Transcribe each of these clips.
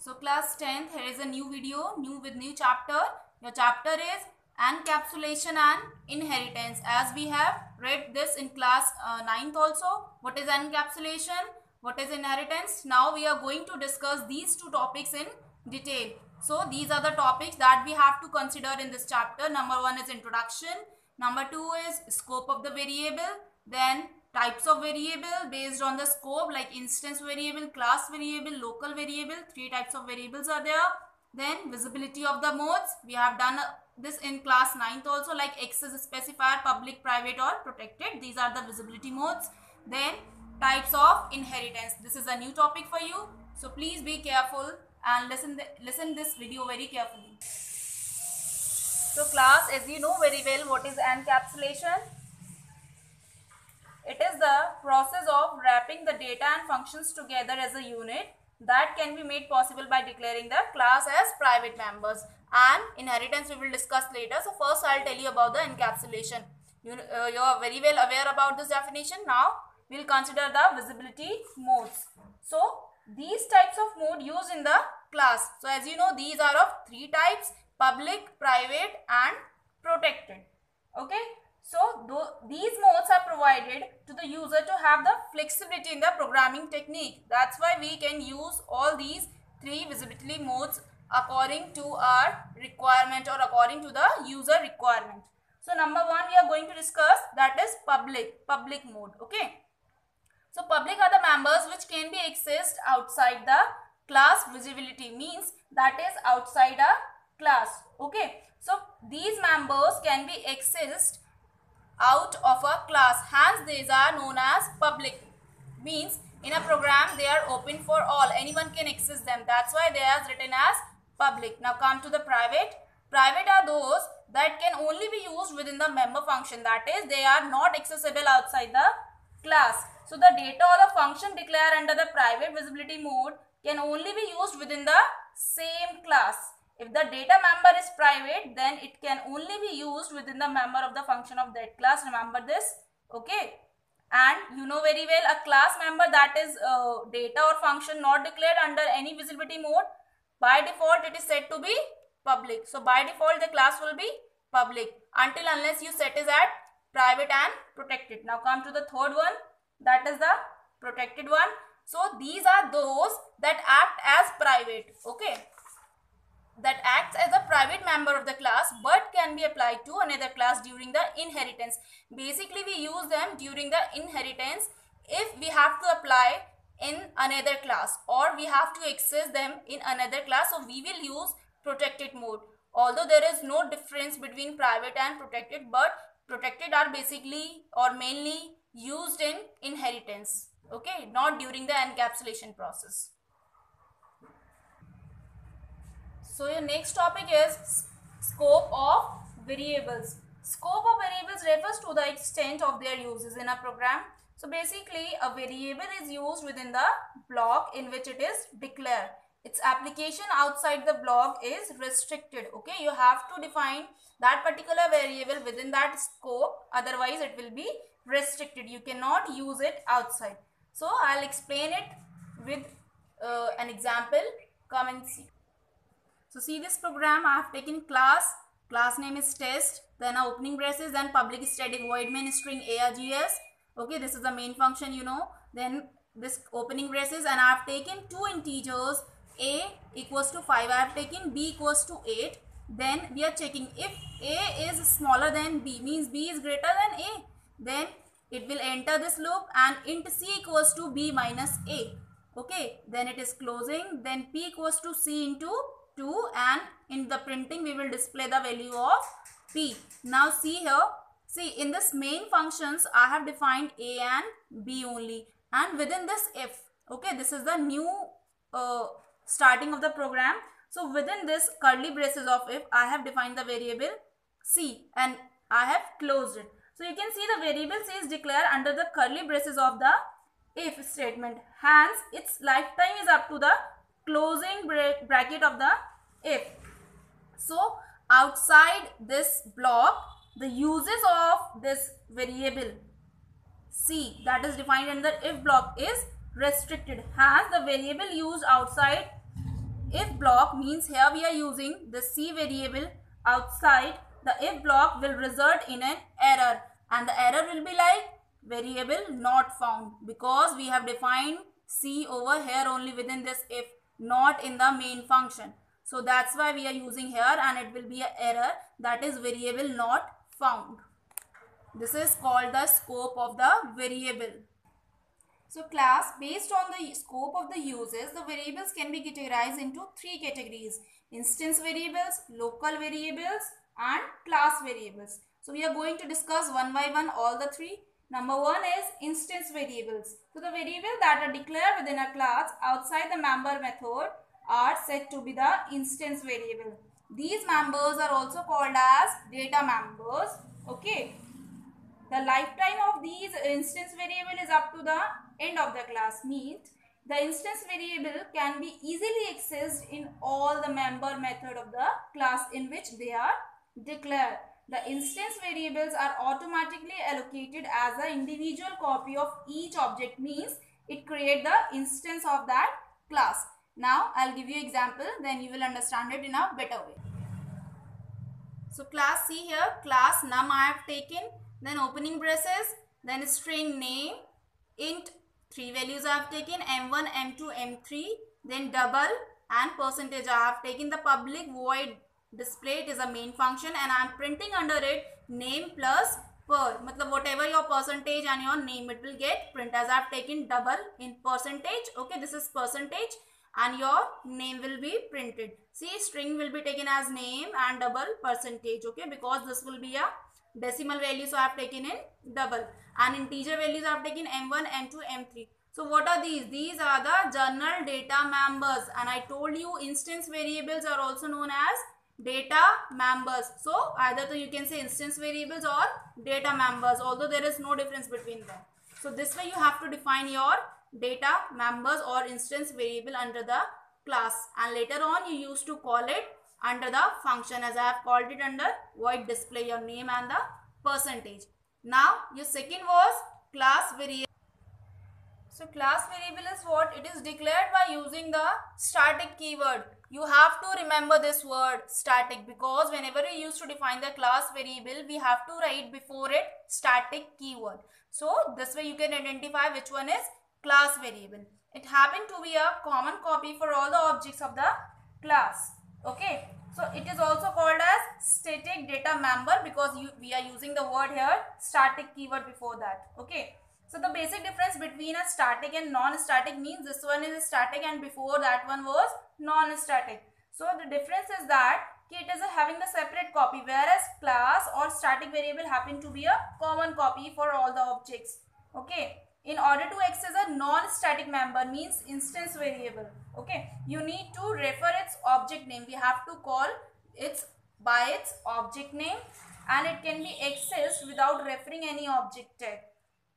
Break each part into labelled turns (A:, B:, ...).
A: So class 10th, here is a new video, new chapter. Your chapter is encapsulation and inheritance. As we have read this in class 9th also. What is encapsulation? What is inheritance? Now we are going to discuss these two topics in detail. So these are the topics that we have to consider in this chapter. Number 1 is introduction. Number 2 is scope of the variable. Then types of variable based on the scope, like instance variable, class variable, local variable. 3 types of variables are there. Then visibility of the modes. We have done this in class 9th also, like access specifier, public, private or protected. These are the visibility modes. Then types of inheritance. This is a new topic for you. So please be careful and listen this video very carefully. So class, as you know very well, what is encapsulation? It is the process of wrapping the data and functions together as a unit that can be made possible by declaring the class as private members. And inheritance we will discuss later. So first I'll tell you about the encapsulation. You are very well aware about this definition. Now we will consider the visibility modes. So these types of mode used in the class. So as you know, these are of 3 types: public, private and protected. Okay. So these modes are provided to the user to have the flexibility in the programming technique. That's why we can use all these 3 visibility modes according to our requirement or according to the user requirement. So number 1 we are going to discuss, that is public mode. Okay. So public are the members which can be accessed outside the class. Visibility means that is outside a class. Okay. So these members can be accessed out of a class, hence these are known as public. Means in a program they are open for all, anyone can access them, that's why they are written as public. Now come to the private. Private are those that can only be used within the member function, that is they are not accessible outside the class. So the data or the function declared under the private visibility mode can only be used within the same class. If the data member is private, then it can only be used within the member of the function of that class. Remember this. Okay. And you know very well, a class member that is data or function not declared under any visibility mode, by default it is set to be public. So by default the class will be public until unless you set it at private and protected. Now come to the third one, that is the protected one. So these are those that act as private. Okay. That acts as a private member of the class but can be applied to another class during the inheritance. Basically we use them during the inheritance if we have to apply in another class or we have to access them in another class. So we will use protected mode. Although there is no difference between private and protected, but protected are basically or mainly used in inheritance. Okay, not during the encapsulation process. So your next topic is scope of variables. Scope of variables refers to the extent of their uses in a program. So basically a variable is used within the block in which it is declared. Its application outside the block is restricted. Okay, you have to define that particular variable within that scope, otherwise it will be restricted. You cannot use it outside. So I'll explain it with an example. Come and see. So see this program, I have taken class name is test, then opening braces, then public static void main string args. Okay, this is the main function, you know. Then this opening braces, and I have taken 2 integers, a equals to 5, I have taken b equals to 8. Then we are checking if a is smaller than b, means b is greater than a, then it will enter this loop and int c equals to b minus a. Okay, then it is closing, then p equals to c into 2, and in the printing we will display the value of p. Now see here, see in this main functions I have defined a and b only, and within this if, okay, this is the new starting of the program. So within this curly braces of if, I have defined the variable c and I have closed it. So you can see the variable c is declared under the curly braces of the if statement, hence its lifetime is up to the closing bracket of the if. So outside this block, the uses of this variable c that is defined in the if block is restricted, hence the variable used outside if block means here we are using the C variable outside the if block will result in an error, and the error will be like variable not found, because we have defined C over here only within this if, not in the main function. So that's why we are using here, and it will be an error, that is variable not found. This is called the scope of the variable. So class, based on the scope of the uses, the variables can be categorized into three categories: instance variables, local variables, and class variables. So we are going to discuss one by one all the three. Number one is instance variables. So the variables that are declared within a class outside the member method are said to be the instance variable. These members are also called as data members. Okay. The lifetime of these instance variable is up to the end of the class, means the instance variable can be easily accessed in all the member method of the class in which they are declared. The instance variables are automatically allocated as an individual copy of each object, means it creates the instance of that class. Now I'll give you example, then you will understand it in a better way. So class, see here, class num I have taken, then opening braces, then string name, int, three values I have taken, m1, m2, m3, then double and percentage I have taken. The public void display, it is a main function, and I am printing under it name plus per. Matlab whatever your percentage and your name, it will get print, as I have taken double in percentage. Okay, this is percentage, and your name will be printed. See, string will be taken as name and double percentage. Okay, because this will be a decimal value, so I have taken in double, and integer values I have taken m1, m2, m3. So what are these? These are the journal data members, and I told you instance variables are also known as data members. So either you can say instance variables or data members, although there is no difference between them. So this way you have to define your data members or instance variable under the class, and later on you used to call it under the function, as I have called it under void display, your name and the percentage. Now your second was class variable. So class variable is what? It is declared by using the static keyword. You have to remember this word static, because whenever we used to define the class variable, we have to write before it static keyword. So this way you can identify which one is class variable. It happened to be a common copy for all the objects of the class. Okay, so it is also called as static data member, because we are using the word here static keyword before that. Okay, so the basic difference between a static and non-static means this one is static and before that one was non-static. So the difference is that it is having the separate copy, whereas class or static variable happen to be a common copy for all the objects. Okay, in order to access a non-static member, means instance variable, okay, you need to refer its object name. We have to call it by its object name, and it can be accessed without referring any object tag.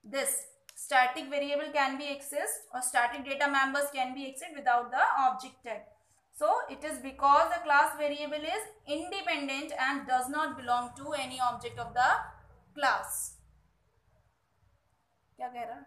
A: This static variable can be accessed, or static data members can be accessed without the object tag. So it is because the class variable is independent and does not belong to any object of the class. क्या कह रहा?